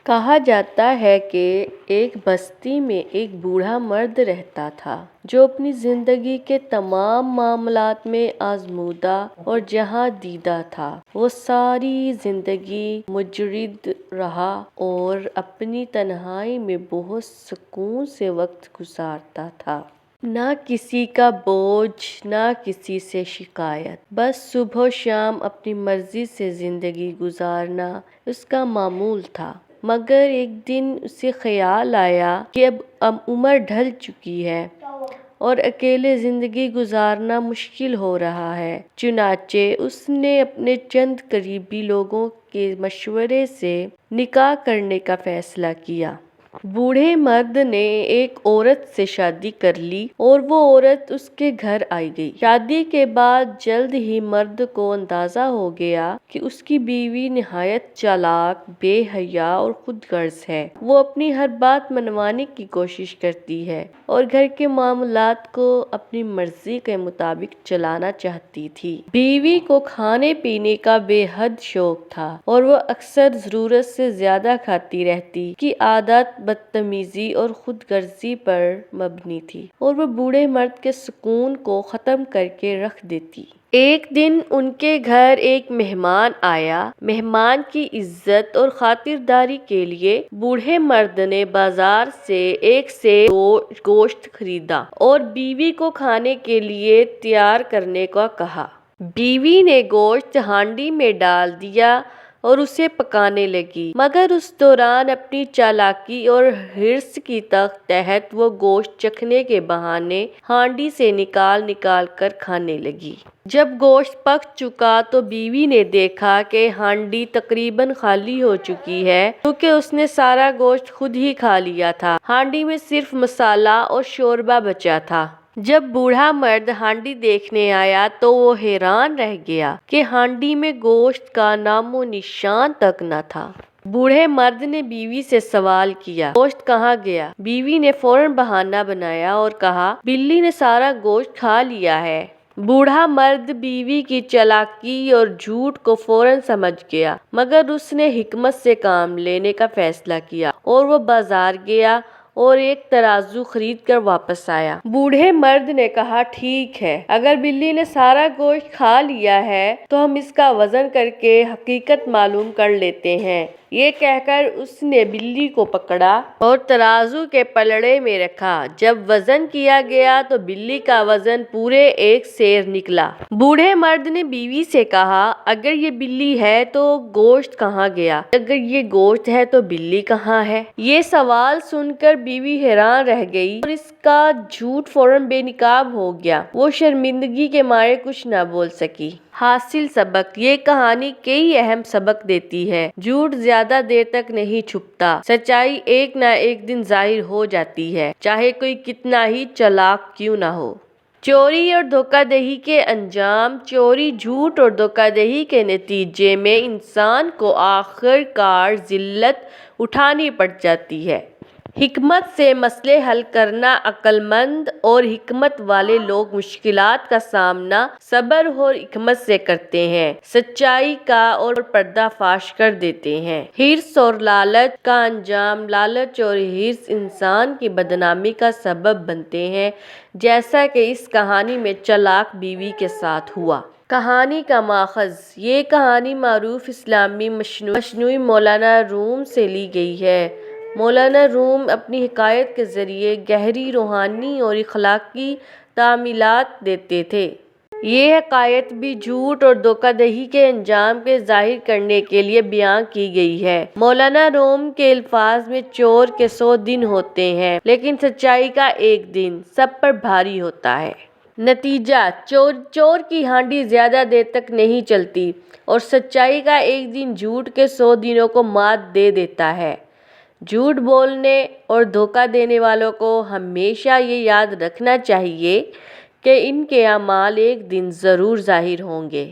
کہا جاتا ہے کہ ایک بستی میں ایک بوڑھا مرد رہتا تھا جو اپنی زندگی کے تمام معاملات میں آزمودہ اور جہاں دیدہ تھا۔ وہ ساری زندگی مجرد رہا اور اپنی تنہائی میں بہت سکون سے وقت گزارتا تھا۔ نہ کسی کا بوجھ، نہ کسی سے شکایت، بس صبح و شام اپنی مرضی سے زندگی گزارنا اس کا معمول تھا۔ مگر ایک دن اسے خیال آیا کہ اب عمر ڈھل چکی ہے اور اکیلے زندگی گزارنا مشکل ہو رہا ہے۔ چنانچہ اس نے اپنے چند قریبی لوگوں کے مشورے سے نکاح کرنے کا فیصلہ کیا۔ بوڑھے مرد نے ایک عورت سے شادی کر لی اور وہ عورت اس کے گھر آئی گئی۔ شادی کے بعد جلد ہی مرد کو اندازہ ہو گیا کہ اس کی بیوی نہایت چالاک، بے حیا اور خود غرض ہے۔ وہ اپنی ہر بات منوانے کی کوشش کرتی ہے اور گھر کے معاملات کو اپنی مرضی کے مطابق چلانا چاہتی تھی۔ بیوی کو کھانے پینے کا بے حد شوق تھا اور وہ اکثر ضرورت سے زیادہ کھاتی رہتی کی عادت بدتمیزی اور خود غرضی پر مبنی تھی اور وہ بوڑھے مرد کے سکون کو ختم کر کے رکھ دیتی۔ ایک دن ان کے گھر ایک مہمان آیا۔ مہمان کی عزت اور خاطرداری کے لیے بوڑھے مرد نے بازار سے ایک سیر گوشت خریدا اور بیوی کو کھانے کے لیے تیار کرنے کو کہا۔ بیوی نے گوشت ہانڈی میں ڈال دیا اور اسے پکانے لگی، مگر اس دوران اپنی چالاکی اور حرص کی تحت وہ گوشت چکھنے کے بہانے ہانڈی سے نکال کر کھانے لگی۔ جب گوشت پک چکا تو بیوی نے دیکھا کہ ہانڈی تقریباً خالی ہو چکی ہے کیونکہ اس نے سارا گوشت خود ہی کھا لیا تھا۔ ہانڈی میں صرف مسالہ اور شوربہ بچا تھا۔ جب بوڑھا مرد ہانڈی دیکھنے آیا تو وہ حیران رہ گیا کہ ہانڈی میں گوشت کا نام و نشان تک نہ تھا۔ بوڑھے مرد نے بیوی سے سوال کیا، گوشت کہاں گیا؟ بیوی نے فوراً بہانہ بنایا اور کہا، بلی نے سارا گوشت کھا لیا ہے۔ بوڑھا مرد بیوی کی چالاکی اور جھوٹ کو فوراً سمجھ گیا، مگر اس نے حکمت سے کام لینے کا فیصلہ کیا اور وہ بازار گیا اور ایک ترازو خرید کر واپس آیا۔ بوڑھے مرد نے کہا، ٹھیک ہے، اگر بلی نے سارا گوشت کھا لیا ہے تو ہم اس کا وزن کر کے حقیقت معلوم کر لیتے ہیں۔ یہ کہہ کر اس نے بلی کو پکڑا اور ترازو کے پلڑے میں رکھا۔ جب وزن کیا گیا تو بلی کا وزن پورے ایک سیر نکلا۔ بوڑھے مرد نے بیوی سے کہا، اگر یہ بلی ہے تو گوشت کہاں گیا؟ اگر یہ گوشت ہے تو بلی کہاں ہے؟ یہ سوال سن کر بیوی حیران رہ گئی اور اس کا جھوٹ فوراً بے نقاب ہو گیا۔ وہ شرمندگی کے مارے کچھ نہ بول سکی۔ حاصل سبق: یہ کہانی کئی اہم سبق دیتی ہے۔ جھوٹ زیادہ دیر تک نہیں چھپتا، سچائی ایک نہ ایک دن ظاہر ہو جاتی ہے، چاہے کوئی کتنا ہی چالاک کیوں نہ ہو۔ چوری اور دھوکہ دہی کے انجام: چوری، جھوٹ اور دھوکہ دہی کے نتیجے میں انسان کو آخر کار ذلت اٹھانی پڑ جاتی ہے۔ حکمت سے مسئلے حل کرنا: عقل مند اور حکمت والے لوگ مشکلات کا سامنا صبر اور حکمت سے کرتے ہیں، سچائی کا اور پردہ فاش کر دیتے ہیں۔ حرص اور لالچ کا انجام: لالچ اور حرص انسان کی بدنامی کا سبب بنتے ہیں، جیسا کہ اس کہانی میں چالاک بیوی کے ساتھ ہوا۔ کہانی کا ماخذ: یہ کہانی معروف اسلامی مصنوع مولانا روم سے لی گئی ہے۔ مولانا روم اپنی حکایت کے ذریعے گہری روحانی اور اخلاقی تعلیمات دیتے تھے۔ یہ حکایت بھی جھوٹ اور دھوکہ دہی کے انجام کو ظاہر کرنے کے لیے بیان کی گئی ہے۔ مولانا روم کے الفاظ میں چور کے 100 دن ہوتے ہیں لیکن سچائی کا ایک دن سب پر بھاری ہوتا ہے۔ نتیجہ: چور کی ہانڈی زیادہ دیر تک نہیں چلتی اور سچائی کا ایک دن جھوٹ کے 100 دنوں کو مات دے دیتا ہے۔ جھوٹ بولنے اور دھوکہ دینے والوں کو ہمیشہ یہ یاد رکھنا چاہیے کہ ان کے اعمال ایک دن ضرور ظاہر ہوں گے۔